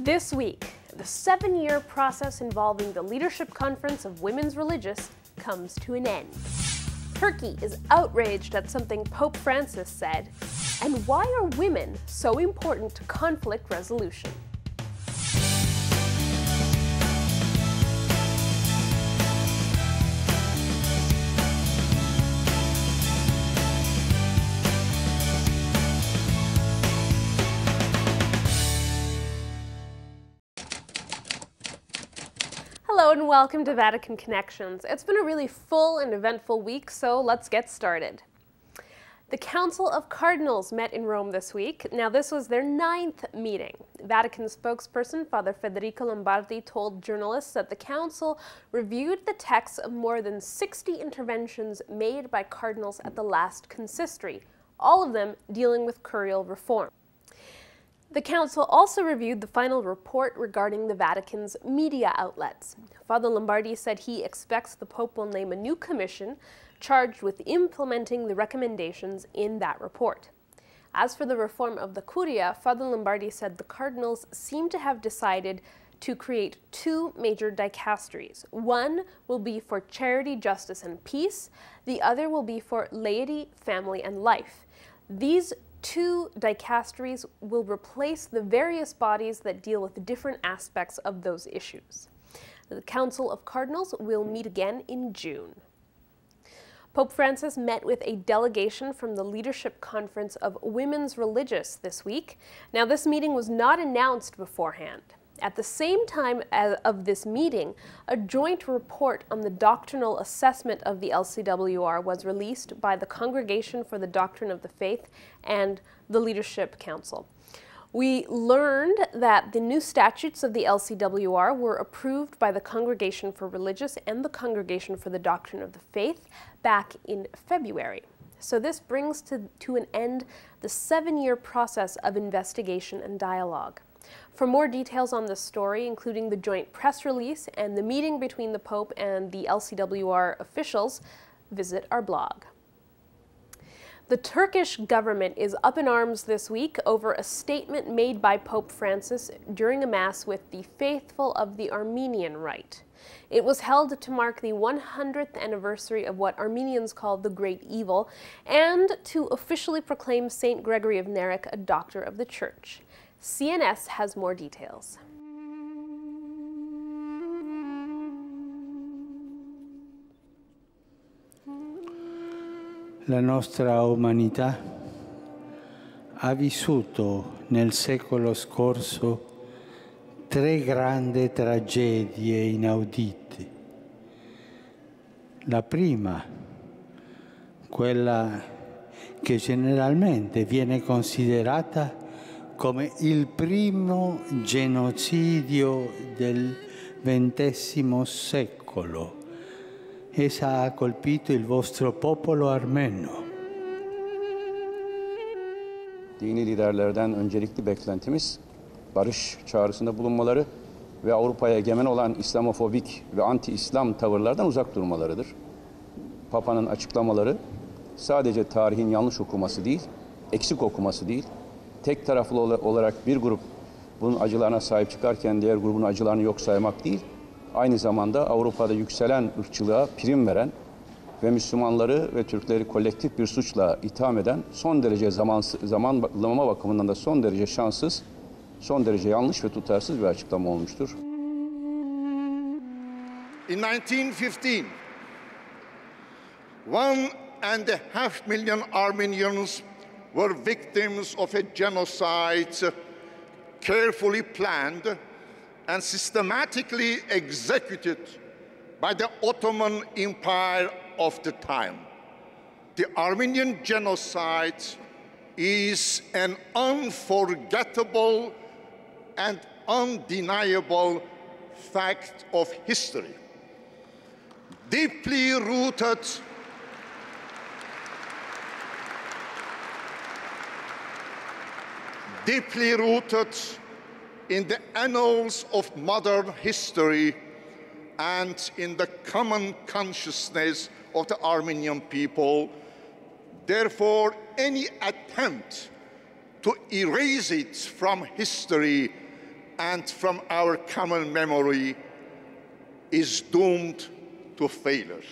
This week, the 7-year process involving the Leadership Conference of Women's Religious comes to an end. Turkey is outraged at something Pope Francis said, and why are women so important to conflict resolution? Hello and welcome to Vatican Connections. It's been a really full and eventful week, so let's get started. The Council of Cardinals met in Rome this week. Now, this was their 9th meeting. Vatican spokesperson Father Federico Lombardi told journalists that the council reviewed the texts of more than 60 interventions made by cardinals at the last consistory, all of them dealing with curial reform. The Council also reviewed the final report regarding the Vatican's media outlets. Father Lombardi said he expects the Pope will name a new commission charged with implementing the recommendations in that report. As for the reform of the Curia, Father Lombardi said the cardinals seem to have decided to create 2 major dicasteries. One will be for charity, justice, and peace. The other will be for laity, family, and life. These 2 dicasteries will replace the various bodies that deal with different aspects of those issues. The Council of Cardinals will meet again in June. Pope Francis met with a delegation from the Leadership Conference of Women's Religious this week. Now, this meeting was not announced beforehand. At the same time of this meeting, a joint report on the doctrinal assessment of the LCWR was released by the Congregation for the Doctrine of the Faith and the Leadership Council. We learned that the new statutes of the LCWR were approved by the Congregation for Religious and the Congregation for the Doctrine of the Faith back in February. So this brings to an end the 7-year process of investigation and dialogue. For more details on this story, including the joint press release and the meeting between the Pope and the LCWR officials, visit our blog. The Turkish government is up in arms this week over a statement made by Pope Francis during a mass with the faithful of the Armenian Rite. It was held to mark the 100th anniversary of what Armenians call the Great Evil and to officially proclaim Saint Gregory of Narek a doctor of the Church. CNS has more details. La nostra umanità ha vissuto nel secolo scorso 3 grandi tragedie inaudite. La prima, quella che generalmente viene considerata come il primo genocidio del XX secolo. Essa ha colpito il vostro popolo armeno. Dini liderlerden öncelikli beklentimiz barış çağrısında bulunmaları ve Avrupa'ya egemen olan İslamofobik ve anti-İslam tavırlardan uzak durmalarıdır. Papa'nın açıklamaları sadece tarihin yanlış okuması değil, eksik okuması değil, tek taraflı olarak bir grup bunun acılarına sahip çıkarken diğer grubun acılarını yok saymak değil, aynı zamanda Avrupa'da yükselen ırkçılığa prim veren ve Müslümanları ve Türkleri kolektif bir suçla itham eden son derece zamanlama bakımından da son derece şanssız, son derece yanlış ve tutarsız bir açıklama olmuştur. In 1915, 1.5 million Armenians were victims of a genocide carefully planned and systematically executed by the Ottoman Empire of the time. The Armenian genocide is an unforgettable and undeniable fact of history, deeply rooted in the annals of modern history and in the common consciousness of the Armenian people. Therefore, any attempt to erase it from history and from our common memory is doomed to failure.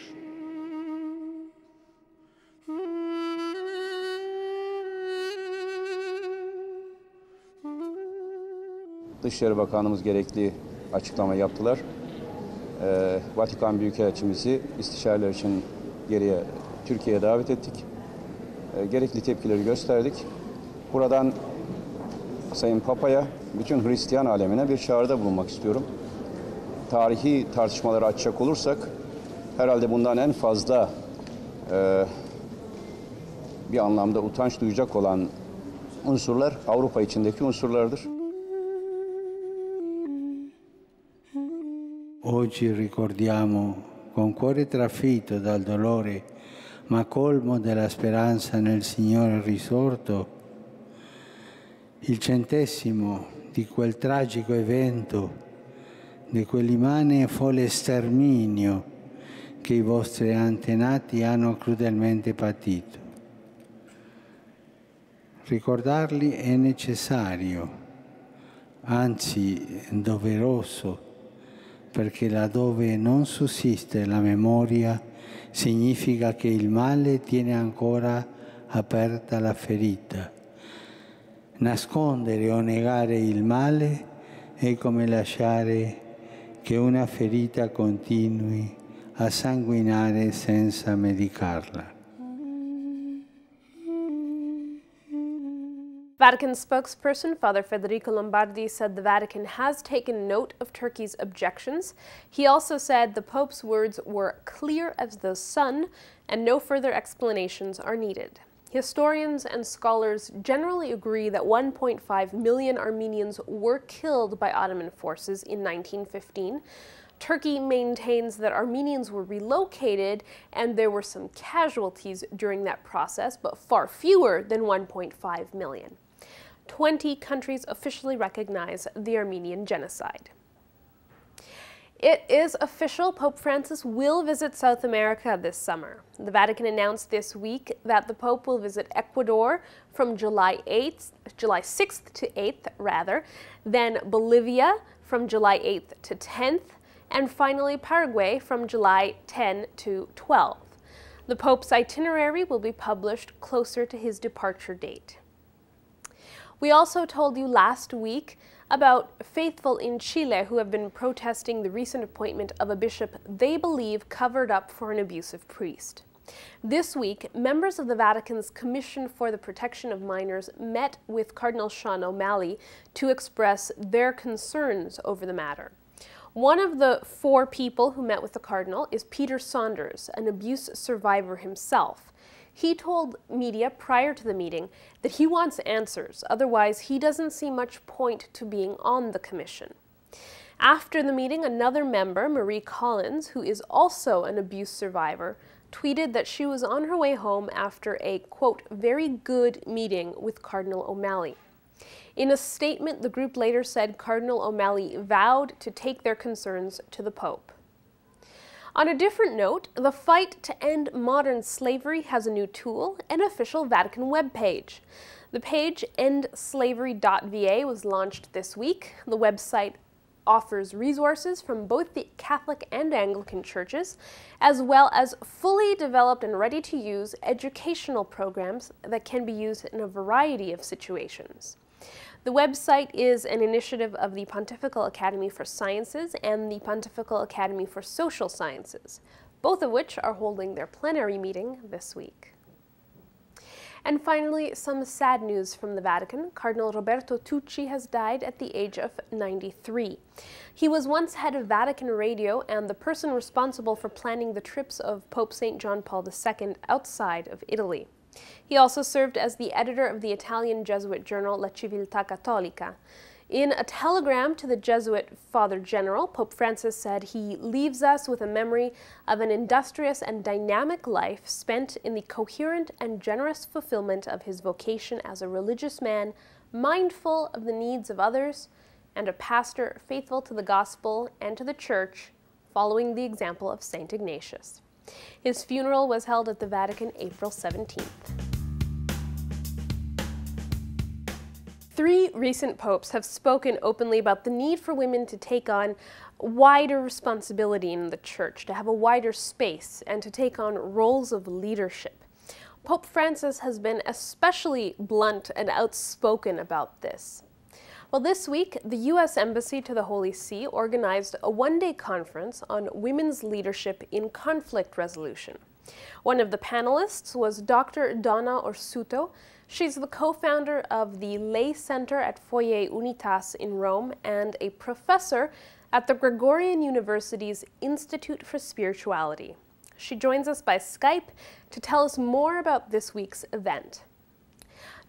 Dışişleri Bakanlığımız gerekli açıklama yaptılar. Vatikan Büyükelçimizi istişareler için geriye Türkiye'ye davet ettik. Gerekli tepkileri gösterdik. Buradan Sayın Papa'ya, bütün Hristiyan alemine bir çağrıda bulunmak istiyorum. Tarihi tartışmaları açacak olursak, herhalde bundan en fazla bir anlamda utanç duyacak olan unsurlar Avrupa içindeki unsurlardır. Oggi ricordiamo con cuore trafitto dal dolore, ma colmo della speranza nel Signore risorto, il 100° di quel tragico evento, di quell'immane e folle sterminio che i vostri antenati hanno crudelmente patito. Ricordarli è necessario, anzi doveroso, perché laddove non sussiste la memoria significa che il male tiene ancora aperta la ferita. Nascondere o negare il male è come lasciare che una ferita continui a sanguinare senza medicarla. Vatican spokesperson Father Federico Lombardi said the Vatican has taken note of Turkey's objections. He also said the Pope's words were clear as the sun and no further explanations are needed. Historians and scholars generally agree that 1.5 million Armenians were killed by Ottoman forces in 1915. Turkey maintains that Armenians were relocated and there were some casualties during that process, but far fewer than 1.5 million. 20 countries officially recognize the Armenian genocide. It is official, Pope Francis will visit South America this summer. The Vatican announced this week that the Pope will visit Ecuador from July 6th to 8th, then Bolivia from July 8th to 10th, and finally Paraguay from July 10 to 12th. The Pope's itinerary will be published closer to his departure date. We also told you last week about faithful in Chile who have been protesting the recent appointment of a bishop they believe covered up for an abusive priest. This week, members of the Vatican's Commission for the Protection of Minors met with Cardinal Sean O'Malley to express their concerns over the matter. One of the 4 people who met with the Cardinal is Peter Saunders, an abuse survivor himself. He told media prior to the meeting that he wants answers, otherwise he doesn't see much point to being on the commission. After the meeting, another member, Marie Collins, who is also an abuse survivor, tweeted that she was on her way home after a, quote, very good meeting with Cardinal O'Malley. In a statement, the group later said Cardinal O'Malley vowed to take their concerns to the Pope. On a different note, the fight to end modern slavery has a new tool, an official Vatican webpage. The page endslavery.va was launched this week. The website offers resources from both the Catholic and Anglican churches, as well as fully developed and ready-to-use educational programs that can be used in a variety of situations. The website is an initiative of the Pontifical Academy for Sciences and the Pontifical Academy for Social Sciences, both of which are holding their plenary meeting this week. And finally, some sad news from the Vatican. Cardinal Roberto Tucci has died at the age of 93. He was once head of Vatican Radio and the person responsible for planning the trips of Pope St. John Paul II outside of Italy. He also served as the editor of the Italian Jesuit journal La Civiltà Cattolica. In a telegram to the Jesuit Father General, Pope Francis said he leaves us with a memory of an industrious and dynamic life spent in the coherent and generous fulfillment of his vocation as a religious man, mindful of the needs of others, and a pastor faithful to the gospel and to the church, following the example of St. Ignatius. His funeral was held at the Vatican April 17th. 3 recent popes have spoken openly about the need for women to take on wider responsibility in the church, to have a wider space, and to take on roles of leadership. Pope Francis has been especially blunt and outspoken about this. Well, this week, the U.S. Embassy to the Holy See organized a one-day conference on women's leadership in conflict resolution. One of the panelists was Dr. Donna Orsuto. She's the co-founder of the Lay Center at Foyer Unitas in Rome and a professor at the Gregorian University's Institute for Spirituality. She joins us by Skype to tell us more about this week's event.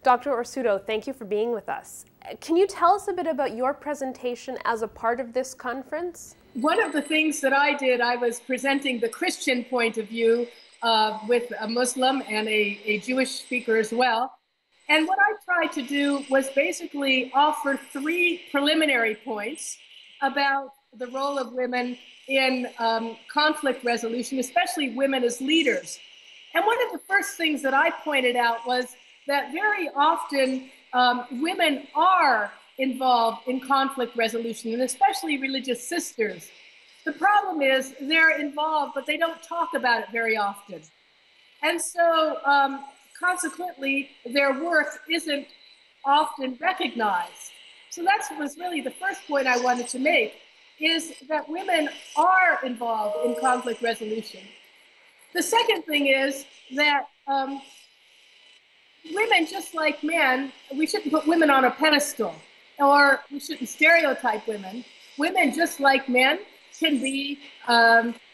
Dr. Orsuto, thank you for being with us. Can you tell us a bit about your presentation as a part of this conference? One of the things that I did, I was presenting the Christian point of view with a Muslim and a Jewish speaker as well. And what I tried to do was basically offer 3 preliminary points about the role of women in conflict resolution, especially women as leaders. And one of the first things that I pointed out was that very often women are involved in conflict resolution, and especially religious sisters. The problem is they're involved, but they don't talk about it very often. And so consequently, their work isn't often recognized. So that was really the first point I wanted to make, is that women are involved in conflict resolution. The second thing is that women, just like men, we shouldn't put women on a pedestal, or we shouldn't stereotype women. Women, just like men, can be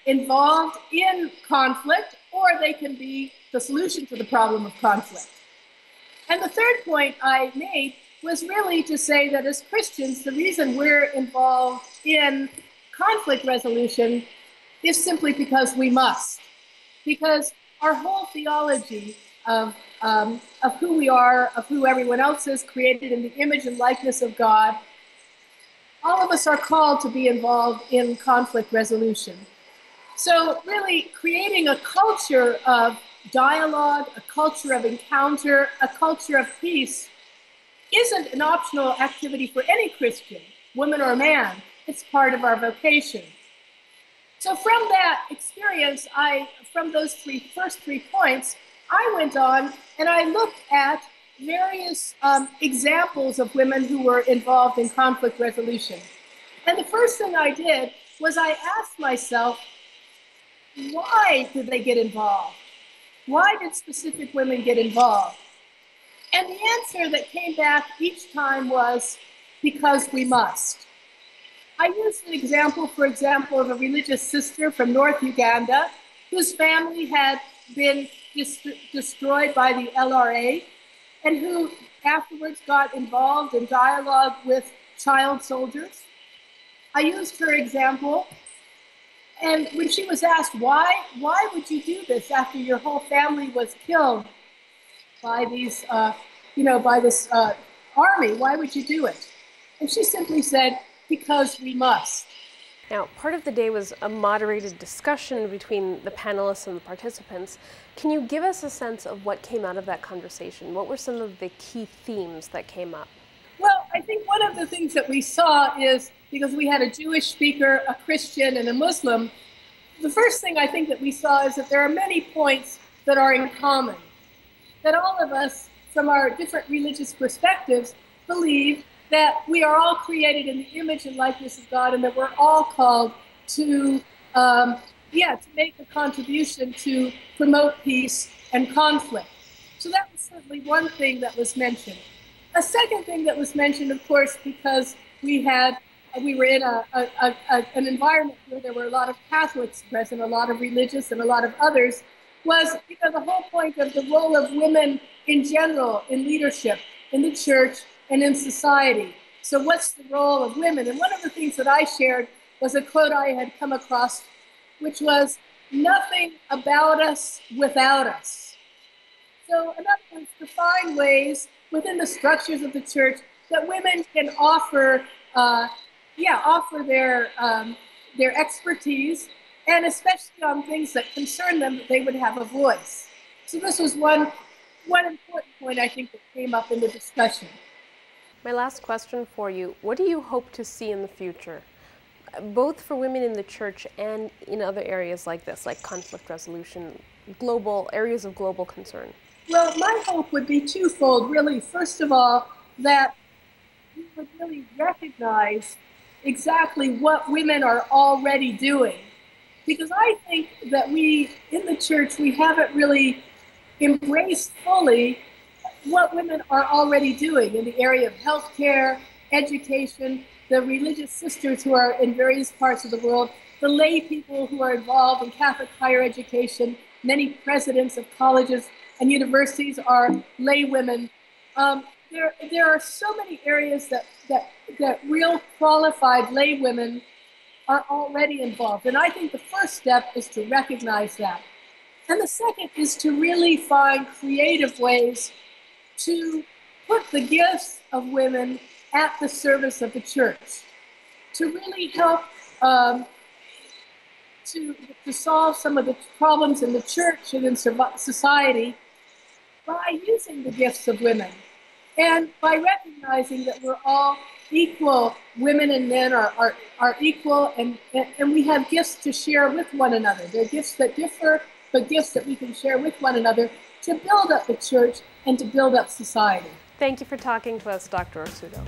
involved in conflict, or they can be the solution to the problem of conflict. And the third point I made was really to say that as Christians, the reason we're involved in conflict resolution is simply because we must. Because our whole theology of who we are, of who everyone else is, created in the image and likeness of God, all of us are called to be involved in conflict resolution. So really creating a culture of dialogue, a culture of encounter, a culture of peace isn't an optional activity for any Christian, woman or man. It's part of our vocation. So from that experience, from those first three points, I went on and I looked at various examples of women who were involved in conflict resolution. And the first thing I did was I asked myself, why did they get involved? Why did specific women get involved? And the answer that came back each time was, because we must. I used an example, for example, of a religious sister from North Uganda whose family had been destroyed by the LRA and who afterwards got involved in dialogue with child soldiers. I used her example, and when she was asked, why would you do this after your whole family was killed by these, by this army, why would you do it? And she simply said, because we must. Now, part of the day was a moderated discussion between the panelists and the participants. Can you give us a sense of what came out of that conversation? What were some of the key themes that came up? Well, I think one of the things that we saw is, because we had a Jewish speaker, a Christian, and a Muslim, the first thing I think that we saw is that there are many points that are in common, that all of us, from our different religious perspectives, believe that we are all created in the image and likeness of God, and that we're all called to make a contribution to promote peace and conflict. So that was certainly one thing that was mentioned. A second thing that was mentioned, of course, because we were in an environment where there were a lot of Catholics present, a lot of religious and a lot of others, was the whole point of the role of women in general in leadership, in the church, and in society. So what's the role of women? And one of the things that I shared was a quote I had come across, which was, nothing about us without us. So in other words, to find ways within the structures of the church that women can offer their expertise, and especially on things that concern them, that they would have a voice. So this was one important point I think that came up in the discussion. My last question for you, what do you hope to see in the future, both for women in the church and in other areas like this, like conflict resolution, global areas of global concern? Well, my hope would be twofold, really. First of all, that we would really recognize exactly what women are already doing. Because I think that we, in the church, we haven't really embraced fully what women are already doing in the area of healthcare, education, the religious sisters who are in various parts of the world, the lay people who are involved in Catholic higher education. Many presidents of colleges and universities are lay women. There are so many areas that real qualified lay women are already involved. And I think the first step is to recognize that. And the second is to really find creative ways to put the gifts of women at the service of the church, to really help to solve some of the problems in the church and in society by using the gifts of women and by recognizing that we're all equal. Women and men are equal, and we have gifts to share with one another. They're gifts that differ, but gifts that we can share with one another to build up the church and to build up society. Thank you for talking to us, Dr. Orsuto.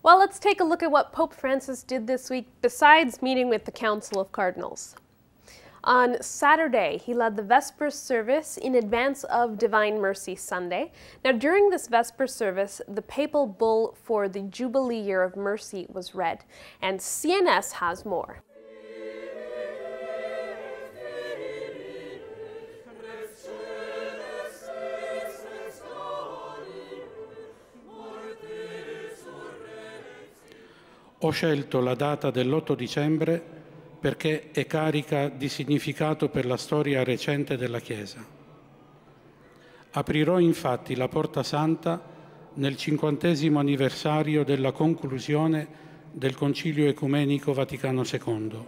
Well, let's take a look at what Pope Francis did this week besides meeting with the Council of Cardinals. On Saturday, he led the Vespers service in advance of Divine Mercy Sunday. Now, during this Vespers service, the papal bull for the Jubilee Year of Mercy was read, and CNS has more. Ho scelto la data dell'8 dicembre perché è carica di significato per la storia recente della Chiesa. Aprirò infatti la Porta Santa nel 50° anniversario della conclusione del Concilio Ecumenico Vaticano II.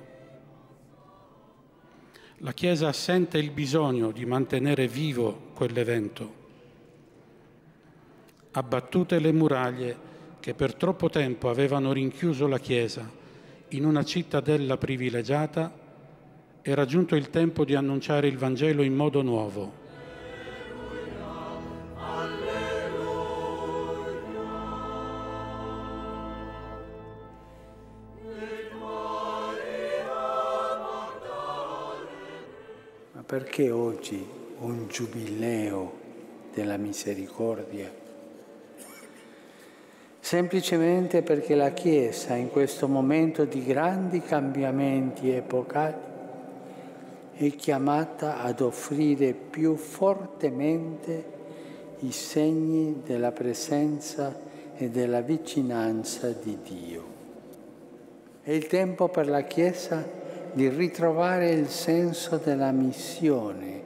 La Chiesa sente il bisogno di mantenere vivo quell'evento. Abbattute le muraglie che per troppo tempo avevano rinchiuso la Chiesa in una cittadella privilegiata, era giunto il tempo di annunciare il Vangelo in modo nuovo. Ma perché oggi un giubileo della misericordia? Semplicemente perché la Chiesa, in questo momento di grandi cambiamenti epocali, è chiamata ad offrire più fortemente i segni della presenza e della vicinanza di Dio. È il tempo per la Chiesa di ritrovare il senso della missione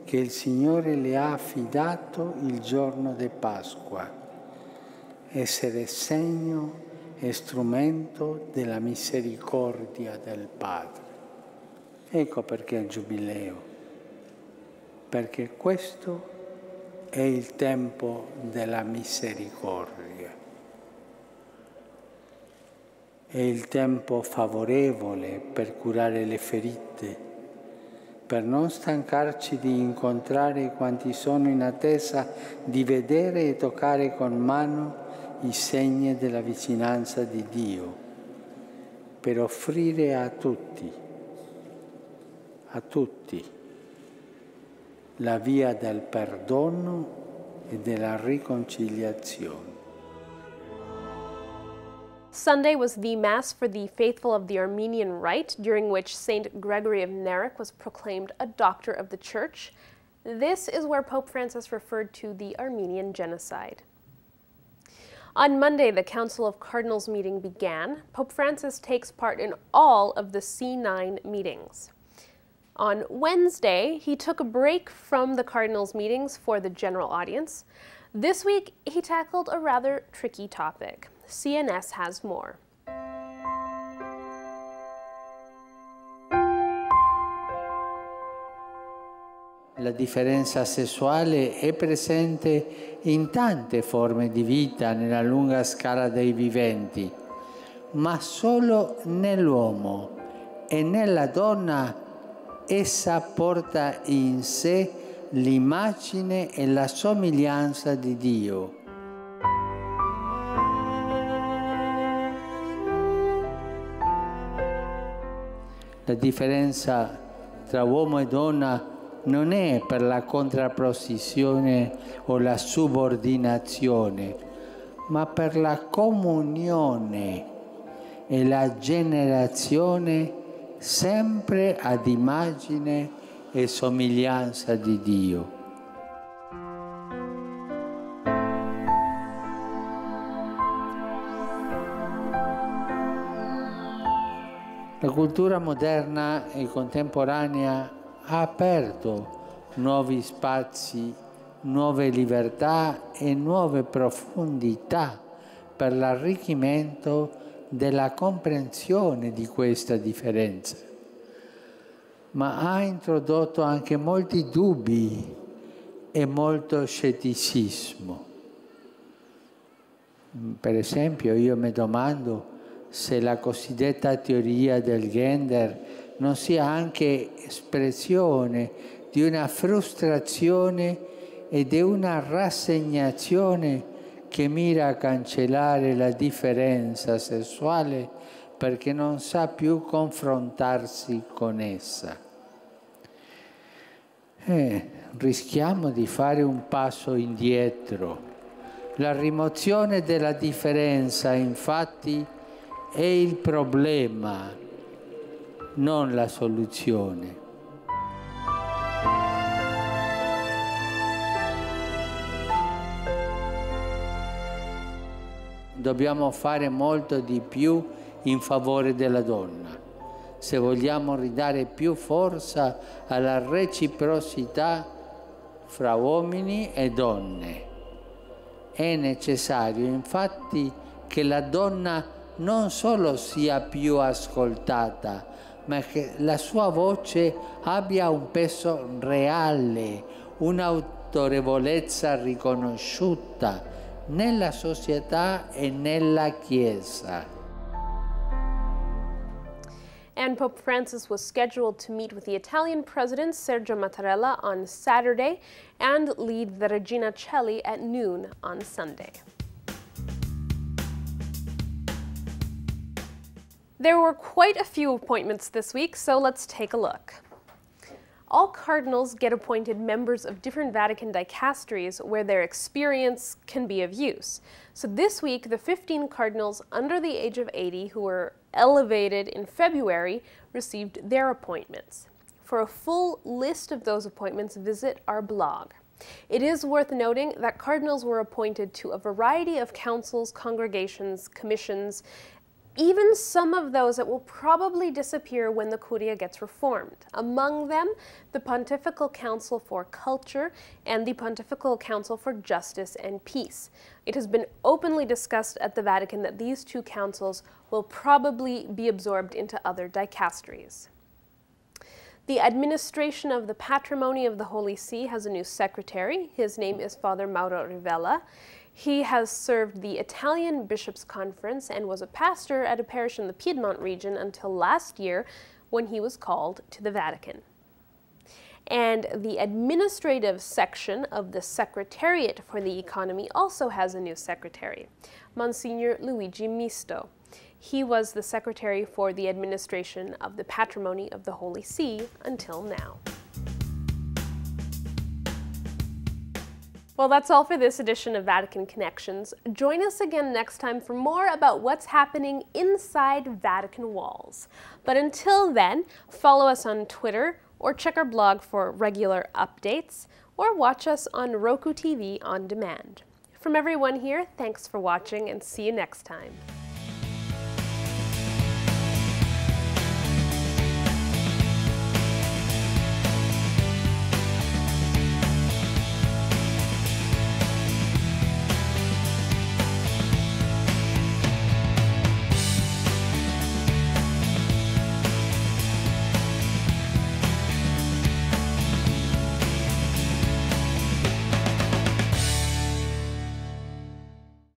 che il Signore le ha affidato il giorno di Pasqua. Essere segno e strumento della misericordia del Padre. Ecco perché il Giubileo, perché questo è il tempo della misericordia. È il tempo favorevole per curare le ferite, per non stancarci di incontrare quanti sono in attesa di vedere e toccare con mano i segni della vicinanza di Dio, per offrire a tutti, la via del perdono e della riconciliazione. Sunday was the Mass for the faithful of the Armenian Rite, during which Saint Gregory of Narek was proclaimed a Doctor of the Church. This is where Pope Francis referred to the Armenian genocide. On Monday, the Council of Cardinals meeting began. Pope Francis takes part in all of the C9 meetings. On Wednesday, he took a break from the Cardinals meetings for the general audience. This week, he tackled a rather tricky topic. CNS has more. La differenza sessuale è presente in tante forme di vita nella lunga scala dei viventi, ma solo nell'uomo e nella donna essa porta in sé l'immagine e la somiglianza di Dio. La differenza tra uomo e donna non è per la contrapposizione o la subordinazione, ma per la comunione e la generazione sempre ad immagine e somiglianza di Dio. La cultura moderna e contemporanea ha aperto nuovi spazi, nuove libertà e nuove profondità per l'arricchimento della comprensione di questa differenza, ma ha introdotto anche molti dubbi e molto scetticismo. Per esempio, io mi domando se la cosiddetta teoria del gender non sia anche espressione di una frustrazione e di una rassegnazione che mira a cancellare la differenza sessuale perché non sa più confrontarsi con essa. Rischiamo di fare un passo indietro. La rimozione della differenza, infatti, è il problema, non la soluzione. Dobbiamo fare molto di più in favore della donna, se vogliamo ridare più forza alla reciprocità fra uomini e donne. È necessario, infatti, che la donna non solo sia più ascoltata, ma che la sua voce abbia un peso reale, un'autorevolezza riconosciuta nella società e nella Chiesa. And Pope Francis was scheduled to meet with the Italian President Sergio Mattarella on Saturday and lead the Regina Coeli at noon on Sunday. There were quite a few appointments this week, so let's take a look. All cardinals get appointed members of different Vatican dicasteries where their experience can be of use. So this week, the 15 cardinals under the age of 80 who were elevated in February received their appointments. For a full list of those appointments, visit our blog. It is worth noting that cardinals were appointed to a variety of councils, congregations, commissions, even some of those that will probably disappear when the Curia gets reformed. Among them, the Pontifical Council for Culture and the Pontifical Council for Justice and Peace. It has been openly discussed at the Vatican that these two councils will probably be absorbed into other dicasteries. The administration of the Patrimony of the Holy See has a new secretary. His name is Father Mauro Rivella. He has served the Italian Bishops' Conference and was a pastor at a parish in the Piedmont region until last year when he was called to the Vatican. And the administrative section of the Secretariat for the Economy also has a new secretary, Monsignor Luigi Misto. He was the secretary for the administration of the Patrimony of the Holy See until now. Well, that's all for this edition of Vatican Connections. Join us again next time for more about what's happening inside Vatican walls. But until then, follow us on Twitter or check our blog for regular updates or watch us on Roku TV on demand. From everyone here, thanks for watching and see you next time.